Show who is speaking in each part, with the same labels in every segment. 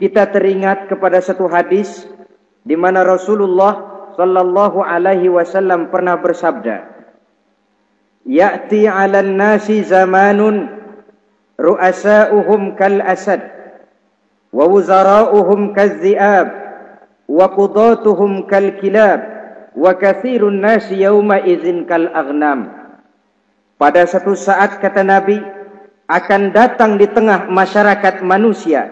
Speaker 1: kita teringat kepada satu hadis di mana Rasulullah sallallahu alaihi wasallam pernah bersabda, "Ya'ti 'alan nasi zamanun ru'asa'uhum kal asad wa wuzara'uhum kal dhi'ab wa qudatuhum kal kilab wa kathirun nasi yawma idzin kal aghnam." Pada satu saat, kata Nabi, akan datang di tengah masyarakat manusia,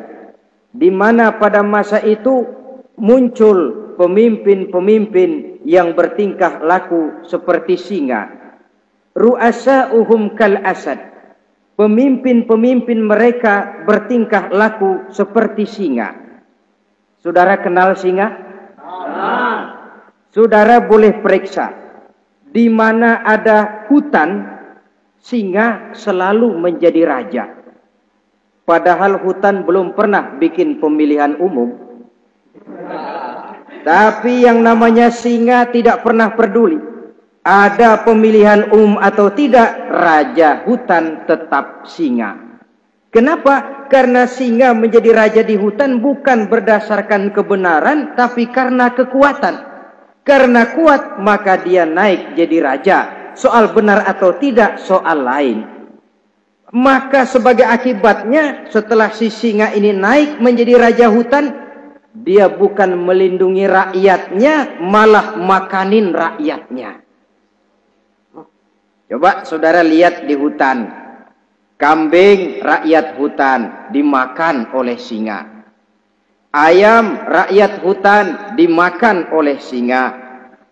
Speaker 1: di mana pada masa itu muncul pemimpin-pemimpin yang bertingkah laku seperti singa. Ru'asa'uhum kal asad. Pemimpin-pemimpin mereka bertingkah laku seperti singa. Saudara kenal singa? Saudara boleh periksa. Di mana ada hutan, singa selalu menjadi raja. Padahal hutan belum pernah bikin pemilihan umum. Tapi yang namanya singa tidak pernah peduli. Ada pemilihan umum atau tidak, raja hutan tetap singa. Kenapa? Karena singa menjadi raja di hutan bukan berdasarkan kebenaran, tapi karena kekuatan. Karena kuat, maka dia naik jadi raja. Soal benar atau tidak, soal lain. Maka sebagai akibatnya, setelah si singa ini naik menjadi raja hutan, dia bukan melindungi rakyatnya, malah makanin rakyatnya. Coba saudara lihat di hutan. Kambing rakyat hutan dimakan oleh singa. Ayam rakyat hutan dimakan oleh singa.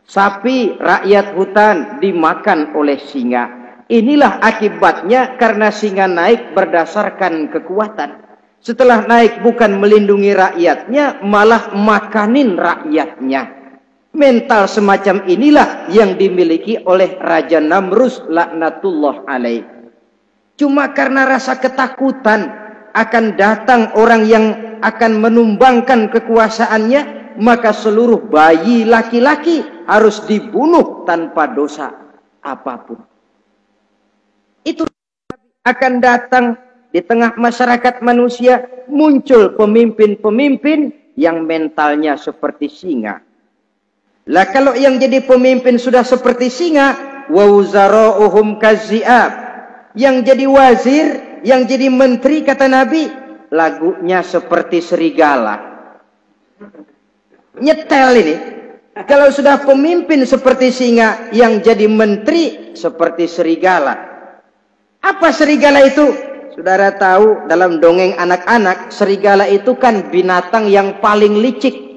Speaker 1: Sapi rakyat hutan dimakan oleh singa. Inilah akibatnya karena singa naik berdasarkan kekuatan. Setelah naik bukan melindungi rakyatnya, malah makanin rakyatnya. Mental semacam inilah yang dimiliki oleh Raja Namrus laknatullah alaih. Cuma karena rasa ketakutan akan datang orang yang akan menumbangkan kekuasaannya, maka seluruh bayi laki-laki harus dibunuh tanpa dosa apapun. Itu akan datang di tengah masyarakat manusia, muncul pemimpin-pemimpin yang mentalnya seperti singa. Lah kalau yang jadi pemimpin sudah seperti singa, wa wuzara'uhum kazzi'ab. Yang jadi wazir, yang jadi menteri, kata Nabi, lagunya seperti serigala. Nyetel ini. Kalau sudah pemimpin seperti singa, yang jadi menteri seperti serigala. Apa serigala itu? Saudara tahu dalam dongeng anak-anak, serigala itu kan binatang yang paling licik.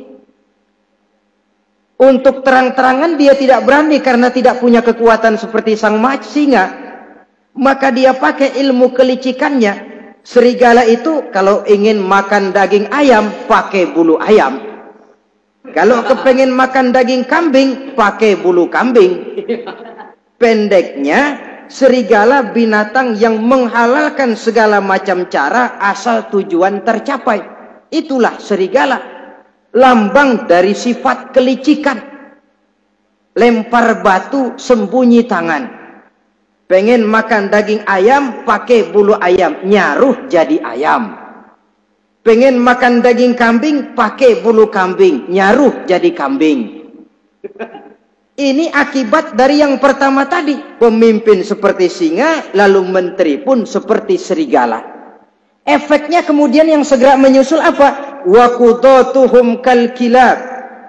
Speaker 1: Untuk terang-terangan dia tidak berani karena tidak punya kekuatan seperti sang singa. Maka dia pakai ilmu kelicikannya. Serigala itu kalau ingin makan daging ayam, pakai bulu ayam. Kalau kepengen makan daging kambing, pakai bulu kambing. Pendeknya, serigala binatang yang menghalalkan segala macam cara asal tujuan tercapai. Itulah serigala. Lambang dari sifat kelicikan. Lempar batu, sembunyi tangan. Pengen makan daging ayam, pakai bulu ayam. Nyaruh jadi ayam. Pengen makan daging kambing, pakai bulu kambing. Nyaruh jadi kambing. Ini akibat dari yang pertama tadi. Pemimpin seperti singa, lalu menteri pun seperti serigala. Efeknya kemudian yang segera menyusul apa? Wa qudatuhum kal kilab.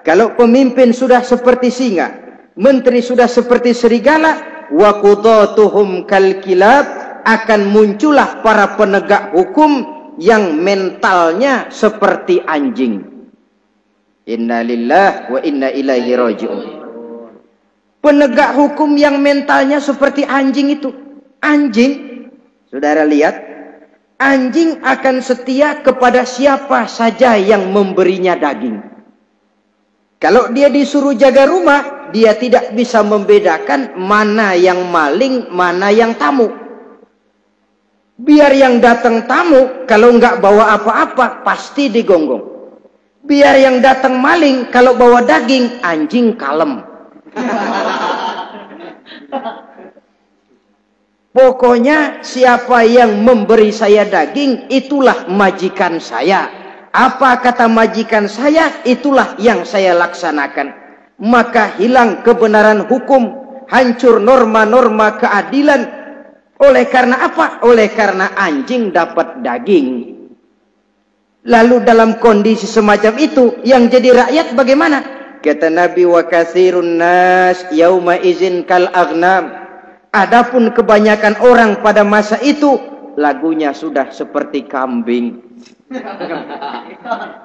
Speaker 1: Kalau pemimpin sudah seperti singa, menteri sudah seperti serigala, wa qudatuhum kal kilab, akan muncullah para penegak hukum yang mentalnya seperti anjing. Inna lillahi wa inna ilaihi raji'un. Penegak hukum yang mentalnya seperti anjing itu. Anjing, saudara lihat, anjing akan setia kepada siapa saja yang memberinya daging. Kalau dia disuruh jaga rumah, dia tidak bisa membedakan mana yang maling, mana yang tamu. Biar yang datang tamu, kalau nggak bawa apa-apa, pasti digonggong. Biar yang datang maling, kalau bawa daging, anjing kalem. Pokoknya siapa yang memberi saya daging, itulah majikan saya. Apa kata majikan saya, itulah yang saya laksanakan. Maka hilang kebenaran hukum, hancur norma-norma keadilan. Oleh karena apa? Oleh karena anjing dapat daging. Lalu dalam kondisi semacam itu, yang jadi rakyat bagaimana? Kata Nabi, wa katsirun nas yauma izin kal aghnam. Adapun kebanyakan orang pada masa itu, lagunya sudah seperti kambing.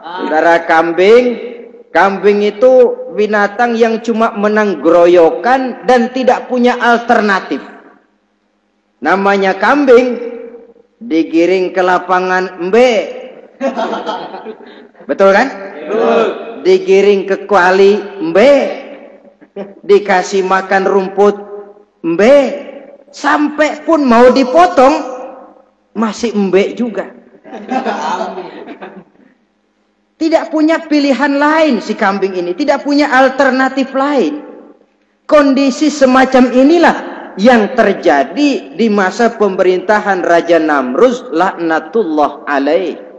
Speaker 1: Saudara, kambing itu binatang yang cuma menang groyokan dan tidak punya alternatif. Namanya kambing, digiring ke lapangan embe. Betul kan? Betul. Digiring ke kuali embe. Dikasih makan rumput embe. Sampai pun mau dipotong masih embe juga. Tidak punya pilihan lain si kambing ini, tidak punya alternatif lain. Kondisi semacam inilah yang terjadi di masa pemerintahan Raja Namruz laknatullah alaih.